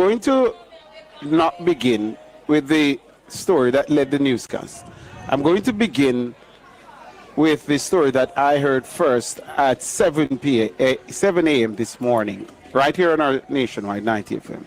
going to not begin with the story that led the newscast. I'm going to begin with the story that I heard first at 7 a.m. this morning, right here on our nationwide 90 FM.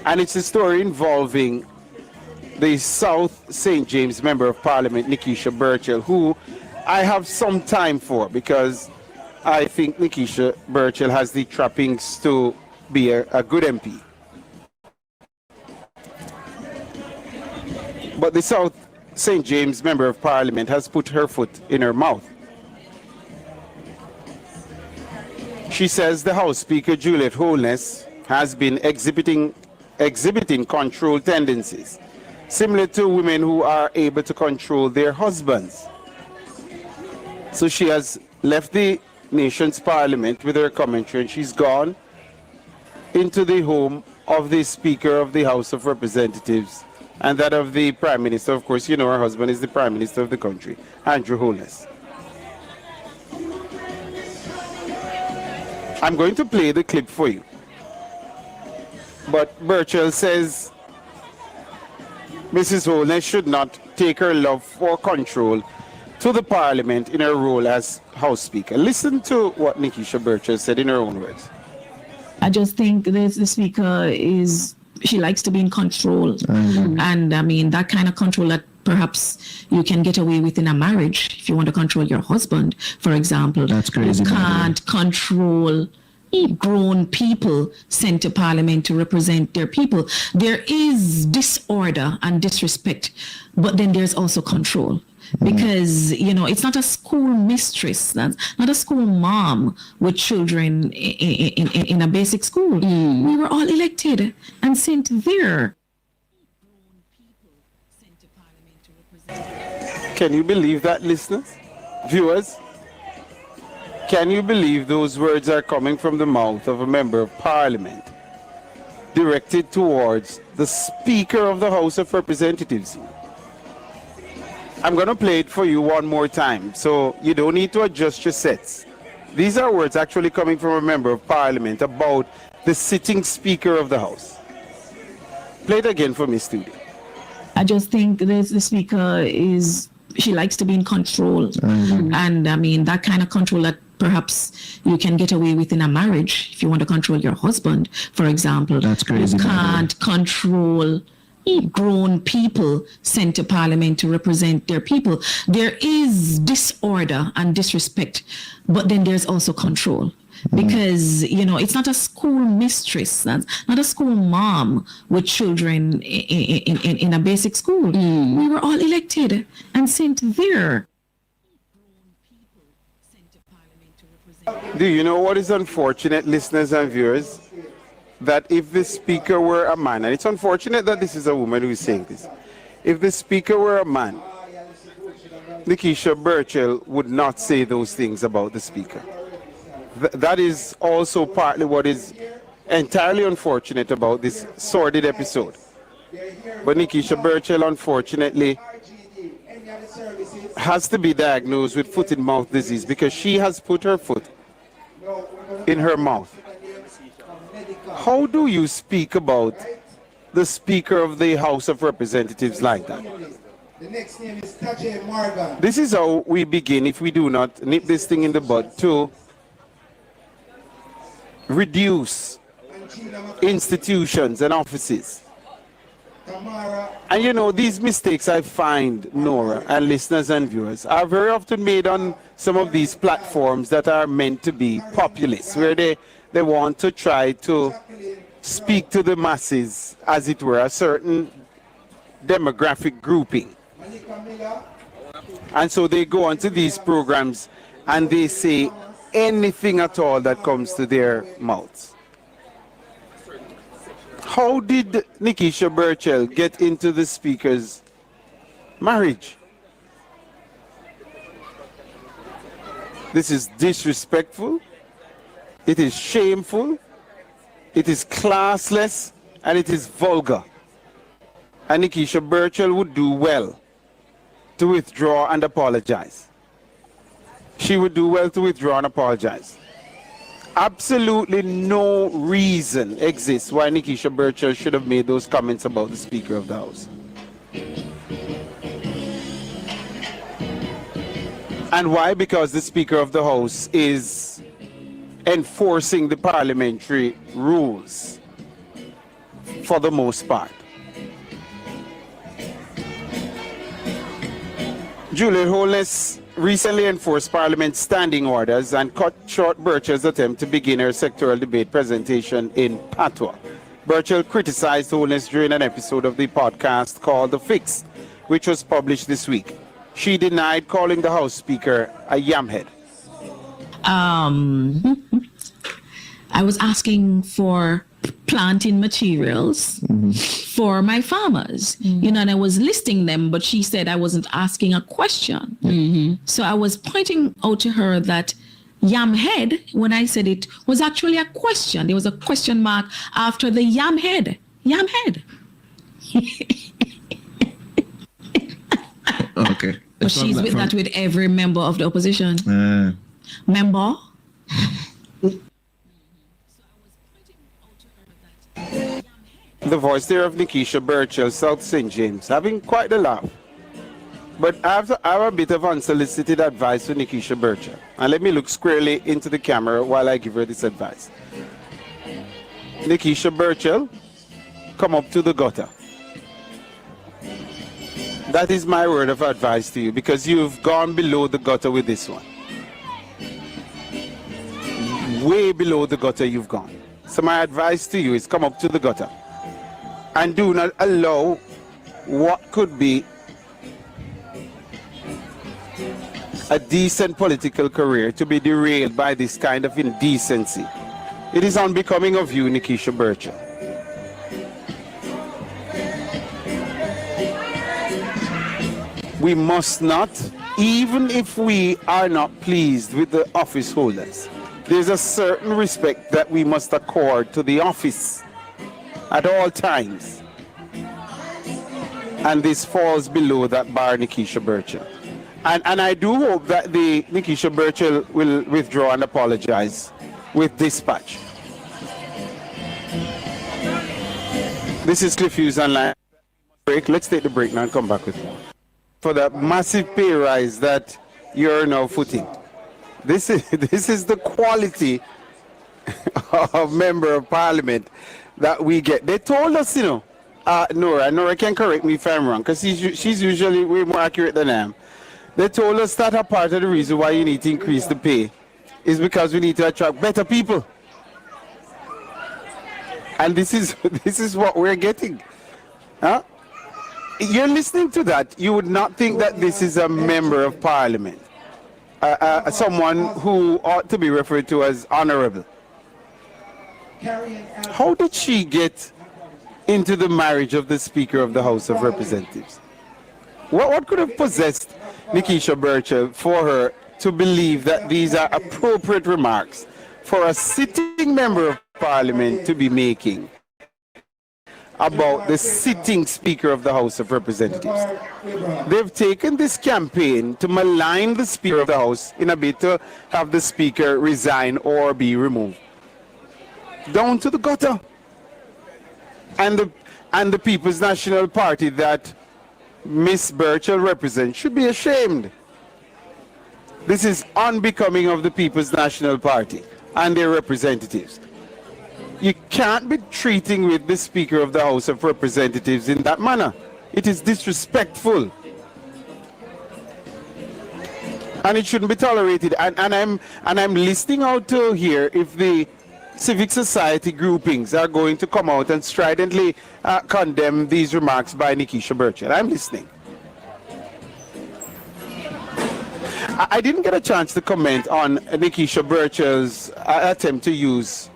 And it's a story involving the South St. James Member of Parliament, Nickeisha Burchell, who I have some time for because I think Nickeisha Burchell has the trappings to be a good MP. But the South St. James Member of Parliament has put her foot in her mouth. She says the House Speaker, Juliet Holness, has been exhibiting control tendencies, similar to women who are able to control their husbands. So she has left the nation's parliament with her commentary, and she's gone into the home of the Speaker of the House of Representatives and that of the Prime Minister. Of course, you know her husband is the Prime Minister of the country, Andrew Holness. I'm going to play the clip for you. But Burchell says Mrs. Holness should not take her love for control to the Parliament in her role as House Speaker. Listen to what Nickeisha Burchell said in her own words. I just think the Speaker she likes to be in control. And I mean, that kind of control that perhaps you can get away with in a marriage if you want to control your husband, for example. That's crazy. You can't control grown people sent to Parliament to represent their people. There is disorder and disrespect, but then there's also control. Because, you know, it's not a school mistress, that's not a school mom with children in a basic school. We were all elected and sent there. Can you believe that, listeners? Viewers? Can you believe those words are coming from the mouth of a member of Parliament directed towards the Speaker of the House of Representatives? I'm going to play it for you one more time, so you don't need to adjust your sets. These are words actually coming from a member of Parliament about the sitting Speaker of the House. Play it again for me, studio. I just think the Speaker she likes to be in control. And I mean, that kind of control that perhaps you can get away with in a marriage if you want to control your husband, for example. That's crazy. You can't control grown people sent to Parliament to represent their people. There is disorder and disrespect, but then there's also control. Because, you know, it's not a school mistress, that's not a school mom with children in a basic school. We were all elected and sent there. Do you know what is unfortunate, listeners and viewers? That if the Speaker were a man, and it's unfortunate that this is a woman who is saying this, if the Speaker were a man, Nickeisha Burchell would not say those things about the Speaker. That is also partly what is entirely unfortunate about this sordid episode. But Nickeisha Burchell, unfortunately, has to be diagnosed with foot and mouth disease because she has put her foot in her mouth. How do you speak about the Speaker of the House of Representatives like that? This is how we begin, if we do not nip this thing in the bud, to reduce institutions and offices. And you know, these mistakes I find, Nora, and listeners and viewers, are very often made on some of these platforms that are meant to be populist, where they want to try to speak to the masses, as it were, a certain demographic grouping. And so they go onto these programs and they say anything at all that comes to their mouths. How did Nickeisha Burchell get into the Speaker's marriage? This is disrespectful. It is shameful, it is classless, and it is vulgar. And Nickeisha Burchell would do well to withdraw and apologize. She would do well to withdraw and apologize. absolutely no reason exists why Nickeisha Burchell should have made those comments about the Speaker of the House. And why? Because the Speaker of the House is enforcing the parliamentary rules for the most part. Juliet Holness recently enforced Parliament's standing orders and cut short Burchell's attempt to begin her sectoral debate presentation in Patois. Burchell criticized Holness during an episode of the podcast called The Fix, which was published this week. She denied calling the House Speaker a yamhead. I was asking for planting materials for my farmers, you know, and I was listing them, but she said I wasn't asking a question. So I was pointing out to her that yam head, when I said it, was actually a question. There was a question mark after the yam head. Yam head. Okay. But she's with that with every member of the opposition. Member. The voice there of Nickeisha Burchell, South St. James, having quite a laugh. But I have a bit of unsolicited advice for Nickeisha Burchell. And let me look squarely into the camera while I give her this advice. Nickeisha Burchell, come up to the gutter. That is my word of advice to you, because you've gone below the gutter with this one. Way below the gutter you've gone. So my advice to you is come up to the gutter and do not allow what could be a decent political career to be derailed by this kind of indecency. It is unbecoming of you, Nickeisha Burchell. We must not, even if we are not pleased with the office holders, there's a certain respect that we must accord to the office at all times. And this falls below that bar, Nickeisha Burchell. And I do hope that the Nickeisha Burchell will withdraw and apologize with dispatch. This is Cliff Hughes online. Break. Let's take the break now and come back with more. For that massive pay rise that you're now footing. This is the quality of member of parliament that we get. They told us, you know, Nora can correct me if I'm wrong, because she's usually way more accurate than I am. They told us that a part of the reason why you need to increase the pay is because we need to attract better people. And this is what we're getting. Huh? You're listening to that, you would not think that this is a member of parliament. Someone who ought to be referred to as honorable. How did she get into the marriage of the Speaker of the House of Representatives? What could have possessed Nickeisha Burchell for her to believe that these are appropriate remarks for a sitting member of parliament to be making about the sitting Speaker of the House of Representatives? They've taken this campaign to malign the Speaker of the House in a bid to have the Speaker resign or be removed. Down to the gutter. And the People's National Party that Miss Burchell represents should be ashamed. This is unbecoming of the People's National Party and their representatives. You can't be treating with the Speaker of the House of Representatives in that manner. It is disrespectful. And it shouldn't be tolerated. And I'm listening out to hear if the civic society groupings are going to come out and stridently condemn these remarks by Nickeisha Burchell. I'm listening. I didn't get a chance to comment on Nickeisha Burchell's attempt to use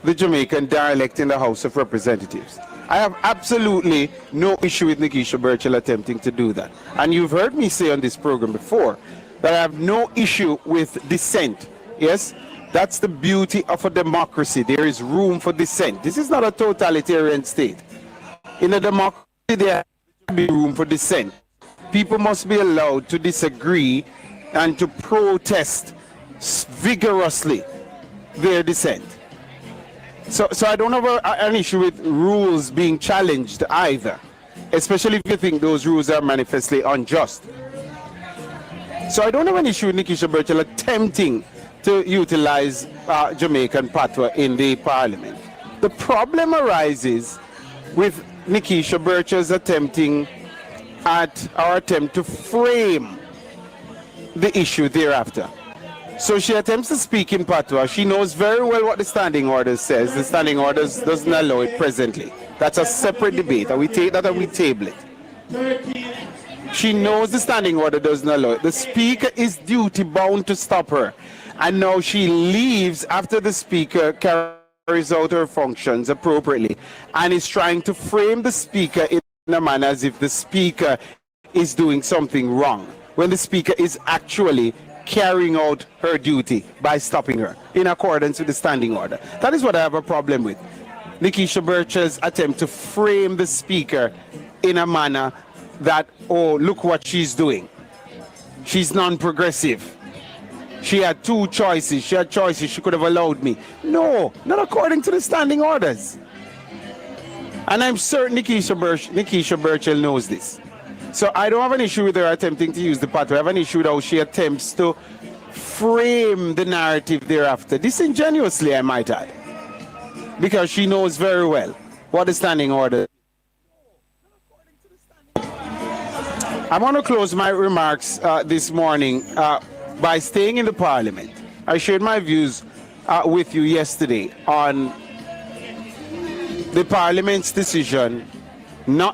the Jamaican dialect in the House of Representatives. I have absolutely no issue with Nickeisha Burchell attempting to do that. And you've heard me say on this program before that I have no issue with dissent. Yes, that's the beauty of a democracy. There is room for dissent. This is not a totalitarian state. In a democracy, there has to be room for dissent. People must be allowed to disagree and to protest vigorously their dissent. So I don't have an issue with rules being challenged either, especially if you think those rules are manifestly unjust. So I don't have an issue with Nickeisha Burchell attempting to utilize Jamaican patois in the parliament. The problem arises with Nickeisha Burchell's attempt to frame the issue thereafter. So she attempts to speak in patois. She knows very well what the standing order says. The standing order doesn't allow it presently. That's a separate debate, and we take that and we table it. She knows the standing order doesn't allow it. The speaker is duty bound to stop her. And now she leaves after the speaker carries out her functions appropriately and is trying to frame the speaker in a manner as if the speaker is doing something wrong, when the speaker is actually carrying out her duty by stopping her in accordance with the standing order. That is what I have a problem with. Nickeisha Burchell's attempt to frame the speaker in a manner that, oh, look what she's doing. She's non-progressive. She had two choices. She had choices. She could have allowed me. No, not according to the standing orders. And I'm certain Nickeisha Burchell knows this. So I don't have an issue with her attempting to use the patois. I have an issue with how she attempts to frame the narrative thereafter, disingenuously, I might add, because she knows very well what the standing order is. I'm going to close my remarks this morning by staying in the parliament. I shared my views with you yesterday on the parliament's decision not